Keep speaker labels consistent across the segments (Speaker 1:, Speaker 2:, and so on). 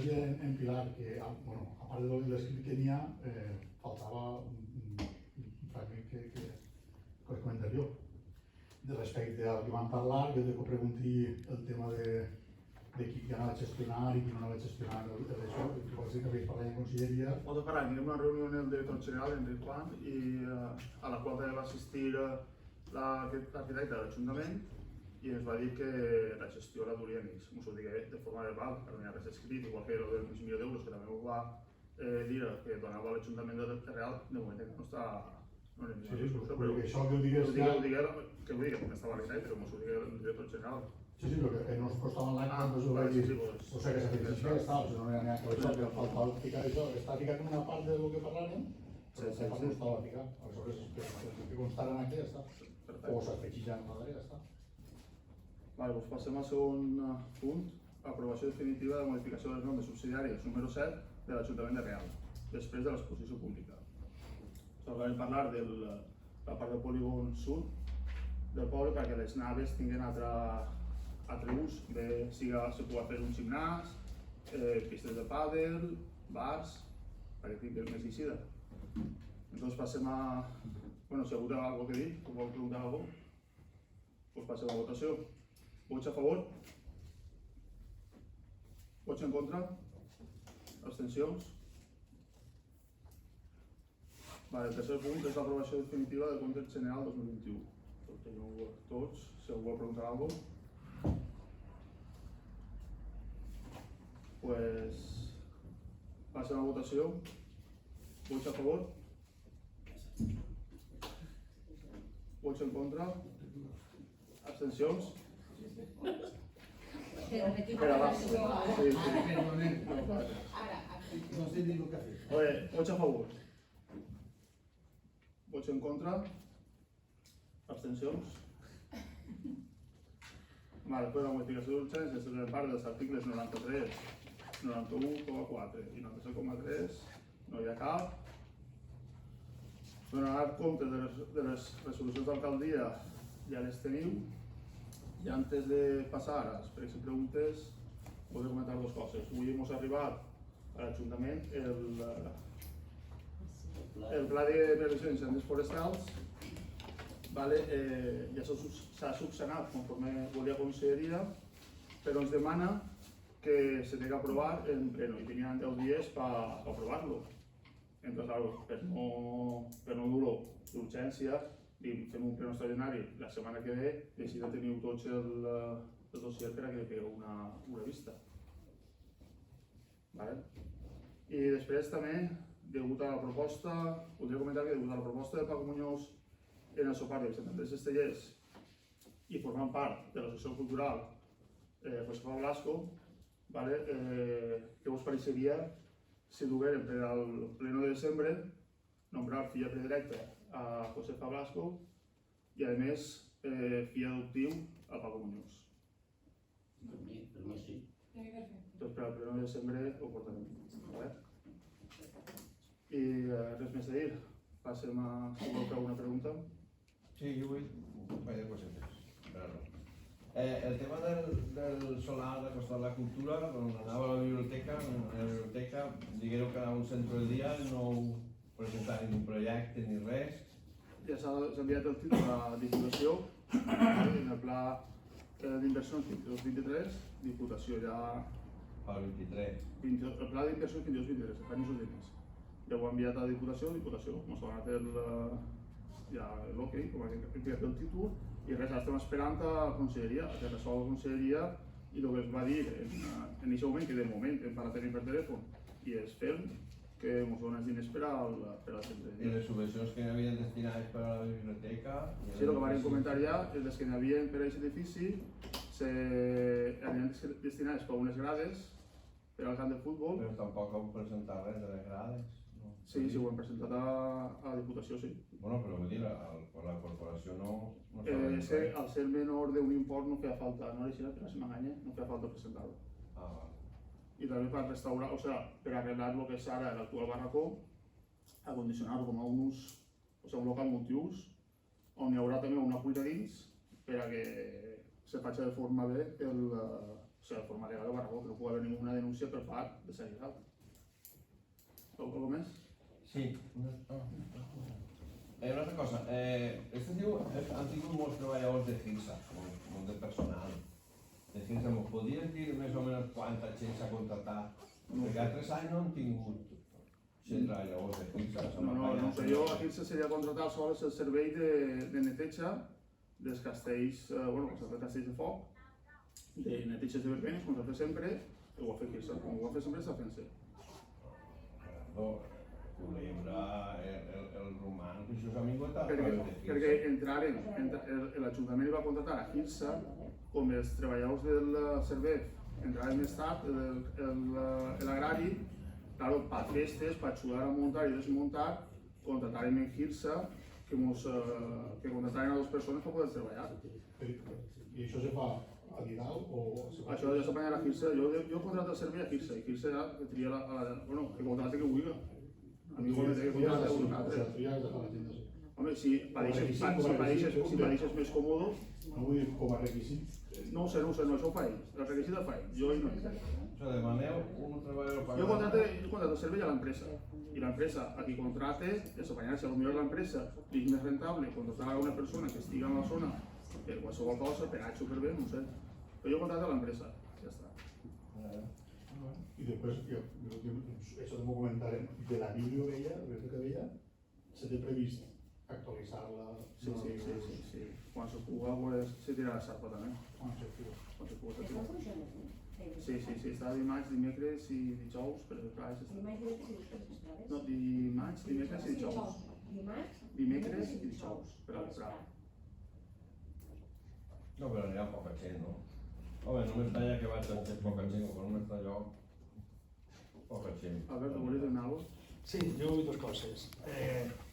Speaker 1: En Pilar, que bueno, a part de l'escrit que n'hi ha, faltava un fragment que us comentaré jo. Respecte al que vam parlar, jo que pregunti el tema de qui anava a gestionar i qui no anava a gestionar això, que pot ser que hagués parlat de conselleria.
Speaker 2: Moltes parlant, hi ha una reunió en el director general, Enric Juan, i a la qual també va assistir l'arquitecte de l'Ajuntament i ens va dir que la gestió la durien ells. M'ho digué de forma verbal, que no hi ha res escrit, igual que el del mig milió d'euros, que també ho va dir que donava l'Ajuntament de Real, de moment no està... No n'hi ha discussió, però
Speaker 1: que això que ho digués ja...
Speaker 2: Que ho digué, com estava l'Inai, però m'ho digué el director general.
Speaker 1: Sí, però que no es costava l'acte, doncs ho vaig dir. O sigui que s'ha fet així que està, o sigui, no n'hi ha això, que faltava ficar això, està ficat en una part del que parlarem, però la part no estava ficat. Aleshores, que constaren aquí ja està. O s'especifica en la ja està.
Speaker 2: Vale, doncs passem al segon punt, aprovació definitiva de modificació de les normes subsidiàries número 7 de l'Ajuntament de Real, després de l'exposició pública. Vam parlar de la part del polígon sud del poble perquè les naves tinguin altre ús, bé se pugui fer un gimnàs, pistes de pàdel, bars, perquè tinguin més eixida. Doncs passem a... Bueno, si algú té alguna cosa a dir, o vol preguntar alguna cosa, doncs passem a votació. Vots a favor? Vots en contra? Abstencions? El tercer punt és l'aprovació definitiva del compte general 2021. Ho teniu tots, si algú vol preguntar alguna cosa. Doncs passem a votació. Vots a favor? Vots en contra? Abstencions? Espera, va. Sí.
Speaker 3: No sé dir el que ha fet.
Speaker 2: Vots a favor? Vots en contra? Abstencions? Després la modificació d'urgència és en part dels articles 93, 91,4 i 97,3 no hi ha cap. Donar compte de les resolucions d'alcaldia ja les teniu. I antes de passar a les pregs i preguntes, vull comentar dues coses. Avui hem arribat a l'Ajuntament el pla de prevenció d'incendis forestals ja s'ha subsanat conforme volia la conselleria, però ens demana que se tingui que aprovar en pleno i tenien 10 dies per aprovar-lo. Entonces, per no dur-ho d'urgència, fem un pleno extraordinari la setmana que ve i així ja teniu tots el dossier per a que pegueu una vista. I després també, degut a la proposta, voldria comentar que degut a la proposta de Paco Muñoz en el sopar dels 73 Estellers i formant part de l'associació cultural Josefa Blasco, què us pareixeria si duguérem per al pleno de desembre nombrar fill predilecte a Josefa Blasco i a més fill adoptiu a Paco Muñoz.
Speaker 3: Per mi sí.
Speaker 2: Doncs per al pleno de desembre ho portarem. I res més a dir. Passem a si voleu fer alguna pregunta.
Speaker 4: Sí, jo vull un parell de cosetes. El tema del solar de Costa de la Cultura, on anava a la biblioteca, digueu que anava un centre de dia, no presentar ni un projecte ni res.
Speaker 2: Ja s'ha enviat el títol a Diputació, en el pla d'inversió 22-23, Diputació ja...
Speaker 4: El 23.
Speaker 2: El pla d'inversió 22-23, fa anys diners. Ja ho ha enviat a Diputació, ens va fer l'ok, com ha enviat el títol, i res, estem esperant a la conselleria, que resol la conselleria i el que es va dir en aquest moment, que de moment hem parat per telèfon, i és ferm, que ens donen els diners per al centre.
Speaker 4: I les subvencions que hi havia destinades per a la biblioteca...
Speaker 2: Sí, el que vam comentar ja, les que hi havia per a aquest edifici, aniran destinades per a unes grades per al camp de futbol.
Speaker 4: Però tampoc heu presentat res de les grades.
Speaker 2: Sí, ho hem presentat a la Diputació, sí.
Speaker 4: Bueno, però vull dir, la corporació no...
Speaker 2: Al ser menor d'un import no feia falta, no era així, per si m'enganya, no feia falta presentar-ho. I també per restaurar, o sigui, per arreglar el que és ara l'actual barracó, acondicionar-lo com a un local multiús, on hi haurà també una cuina dins per a que se faci de forma bé o sigui, de forma legal o barragó, que no pugui haver ninguna denúncia per part de Sanitat. Algo més?
Speaker 4: Sí. Una altra cosa, este tío han tingut molts treballadors de Hilsa, molt de personal. De Hilsa, ¿nos podries dir més o menys quanta gent s'ha contratat? Perquè altres anys no han tingut treballadors de Hilsa.
Speaker 2: No, sé, jo aquí seria contratar sols el servei de neteja dels castells, bueno, els castells de foc, de neteges de verbenes, com s'ha fet sempre, ho ha fet Hilsa, com ho ha fet sempre està fent-se.
Speaker 4: Culebra, el roman, això s'ha vingut a
Speaker 2: Perquè l'Ajuntament va contratar a Hilsa com els treballadors del servei entraren més tard, l'agrari, claro, per festes, per ajudar a muntar i desmuntar, contratarem en Hilsa que contrataren a 2 persones per poder treballar.
Speaker 1: I això se fa a Didal o...
Speaker 2: Això ja s'apanyarà a Hilsa, jo contrato el servei a Hilsa i Hilsa ja tria bueno, que contrate que vulgui. A mi igualment que contrate un altre. Home, si pareixes més còmode...
Speaker 1: No vull dir com a requisit.
Speaker 2: No ho sé, això ho fa ell, el requisit el fa ell, jo no ho sé.
Speaker 4: O sigui, demaneu un treballador per...
Speaker 2: Jo contrato el servei a l'empresa i l'empresa a qui contrate és apanyar si potser l'empresa li és més rentable contratar a una persona que estigui en la zona per qualsevol cosa, per anar superbé, no sé. Però jo contrato a l'empresa, ja està.
Speaker 1: Y después, eso tengo que comentar, de la vídeo que veia, se té previst actualitzar-la?
Speaker 2: Sí. Quan se puga, pues, se tirarà a sarpa també.
Speaker 1: Quan se puga.
Speaker 2: Sí, està dimarts, dimecres i dijous, però clar, és... No, dimarts, dimecres i dijous. Dimecres i dijous, per a l'esprar.
Speaker 4: No, però n'hi ha poca gent, no? Home, només talla que vaig a fer poca gent, però només talla poca gent.
Speaker 2: Alberto, ¿volies dir algo?
Speaker 5: Sí, yo voy 2 cosas.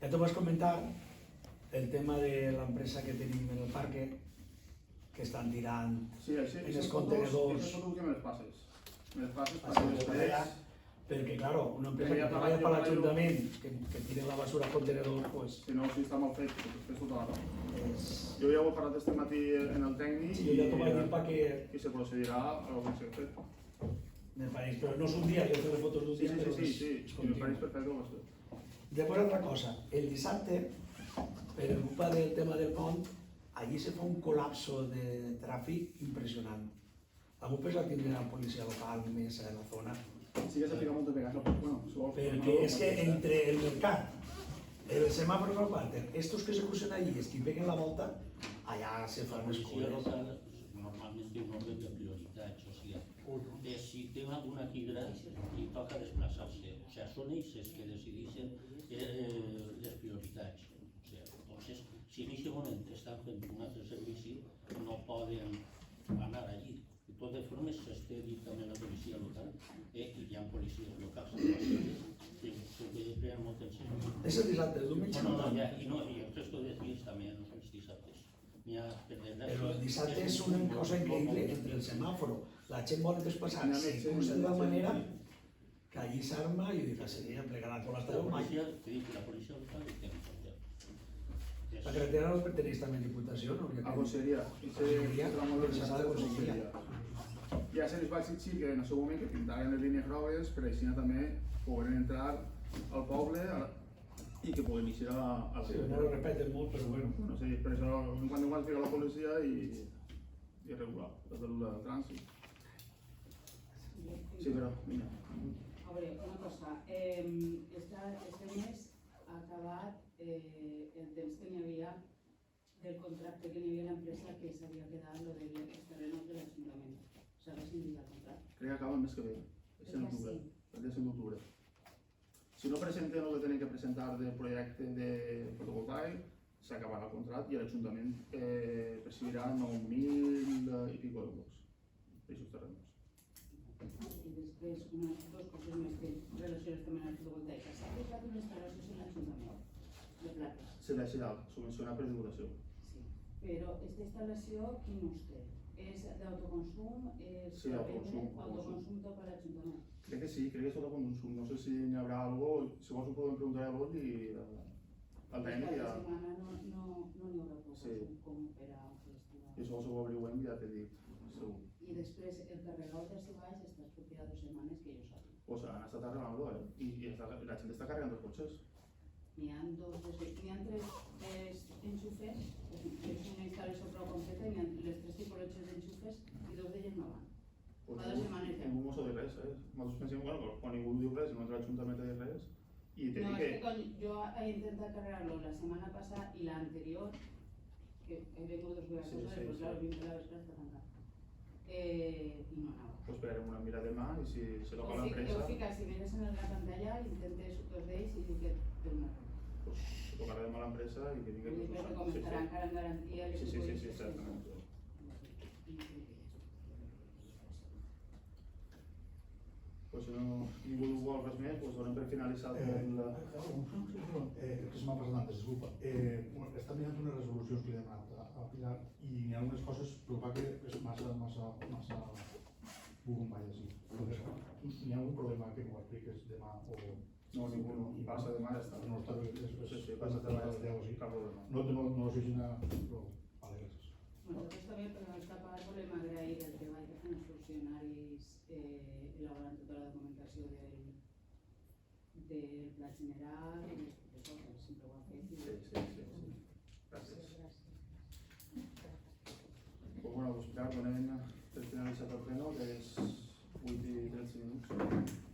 Speaker 5: Ya te vas a comentar el tema de la empresa que tenim en el parque, que estan tirant en els contenedors.
Speaker 2: Això tu que me les passes. Me les passes
Speaker 5: Passes
Speaker 2: perquè
Speaker 5: de treballar, perquè, claro, una empresa que treballa per l'Ajuntament, que tira la basura al contenedor, pues...
Speaker 2: Si no, si està mal fet, pues fes tota la raó.
Speaker 5: És...
Speaker 2: Jo ja ho he parlat este matí en el tècnic
Speaker 5: Sí, jo ja t'ho vaig dir perquè...
Speaker 2: i se procedirà a lo que s'ha fet.
Speaker 5: Me pareix, però no és un dia, jo he fet les fotos d'un dia, però
Speaker 2: Sí,
Speaker 5: és
Speaker 2: i me
Speaker 5: continu.
Speaker 2: pareix perfecte ho has fet.
Speaker 5: Després altra cosa, el dissabte, per culpa del tema del pont, allí se fa un col·lapso de tràfic impressionant. La empresa tindrà la policia local més a la zona,
Speaker 2: Sí, ja s'ha ficat moltes vegades, bueno, si vols...
Speaker 5: perquè és que entre el mercat, el semàforo del water, estos que se crucen allí, els que peguen la volta, allà se fan les
Speaker 3: policia
Speaker 5: coses.
Speaker 3: local normalment té un ordre de prioritats, o sigui, si té alguna quigra li toca desplaçar-se, o sigui, són ells els que decideixen les prioritats. O sigui, entonces, si en aquest moment estan fent un altre servici, no poden anar allí. De totes formes, s'està dit també la policia local, i hi ha policies locals que prenen molt en sèrio.
Speaker 5: És el dissabte, el diumenge no tant.
Speaker 3: I el resto de dies també, no són els dissabtes.
Speaker 5: Però el dissabte és una cosa increïble entre el semàforo. La gent vol desplaçar-se de tal manera que allí s'arma i dic, seria plegar a col·lastar
Speaker 3: La
Speaker 5: un mai.
Speaker 3: policia local té un poder.
Speaker 5: La carretera no perteneix també a Diputació, no?
Speaker 2: A conselleria.
Speaker 5: Conselleria, s'ha de conselleria.
Speaker 2: Ja se les va exigir que en el seu moment que pintaren les línies grogues per així també poden entrar al poble i que poden eixir a la...
Speaker 5: Sí, no ho repeten molt, però bueno.
Speaker 2: No sé, per això quan fica la policia i regular el trànsit. Sí, però, mira.
Speaker 6: A veure, una cosa, este mes ha acabat el temps que n'hi havia del contracte que n'hi havia a l'empresa que s'havia quedat lo dels terrenos de l'Ajuntament. S'ha rescindit el contracte.
Speaker 2: Crec que acaba el mes que ve, és en octubre, el dia 5 d'octubre. Si no presenten el que tenen que presentar del projecte de fotovoltaic, s'acabarà el contracte i l'Ajuntament percibirà 9.000 i pico euros d'aixòs terrenos.
Speaker 6: I després, dues coses més que relaciones també amb el fotovoltaic. S'ha posat una instal·lació en l'Ajuntament de plaques.
Speaker 2: Se deixarà subvencionar per divulgació.
Speaker 6: Sí, però aquesta instal·lació quin ús té? És d'autoconsum?
Speaker 2: Sí, autoconsum.
Speaker 6: Autoconsum tot per l'Ajuntament?
Speaker 2: Crec que sí, crec que és autoconsum. No sé si n'hi haurà algo, si vols ho podem preguntar a l'Oll i al tècnic ja...
Speaker 6: Aquesta setmana no n'hi haurà autoconsum com per a festival.
Speaker 2: I si vols ho averiguem ja te dic, segur.
Speaker 6: I I després el carregador de si baix està expropiat 2 setmanes que jo sàpiga.
Speaker 2: Pues han estat arreglant-lo, I la gent està carregant els cotxes.
Speaker 6: N'hi ha 3 enxufes, és una instal·lació prou completa, n'hi ha les 3 tipologies d'enxufes i 2 d'elles no van.
Speaker 2: Pues
Speaker 6: Fa 2 setmanes ja.
Speaker 2: ningú mos ha dit res, Nosaltres pensem, bueno, quan ningú diu res, no entra l'Ajuntament a dir res, i te
Speaker 6: No,
Speaker 2: dic
Speaker 6: és
Speaker 2: que...
Speaker 6: que quan jo he intentat carregar-lo la setmana passada i l'anterior, que he vingut 2 vegades,
Speaker 2: Sí, sí,
Speaker 6: pues
Speaker 2: sí.
Speaker 6: claro, vinc a la vesprada està tancat. I no anava.
Speaker 2: Pues esperarem una mira demà i si se toca
Speaker 6: Heu
Speaker 2: l'empresa,
Speaker 6: ficat, si mires en la pantalla, intentes 2 d'ells i dic que té una error.
Speaker 2: pues tocarà demà l'empresa i que vingui
Speaker 6: Vull dir, però com estarà encara en garantia...
Speaker 2: Sí, sí, sí, sí, certament. Pues si no ningú vol res més, pues donem per finalitzat el...
Speaker 1: que se m'ha passat antes, disculpa. Està mirant unes resolucions que li he demanat a Pilar i n'hi ha unes coses, però va que és massa burumball així. N'hi ha algun problema que m'ho expliques demà o...
Speaker 2: No, ningú no. Passa demà ja està.
Speaker 1: No està bé,
Speaker 2: Sí, passa demà ja està. Cap problema.
Speaker 1: No sé si n'hi ha... Però, vale, gràcies.
Speaker 6: Nosaltres també, per la nostra part, volem agrair el treball que fan els funcionaris elaborant tota la documentació del pla general i de tot, sempre ho han fet.
Speaker 2: Sí. Gràcies. Pues bueno, pues Pilar, donem per finalitzat el pleno, que és 8 i 13 minuts.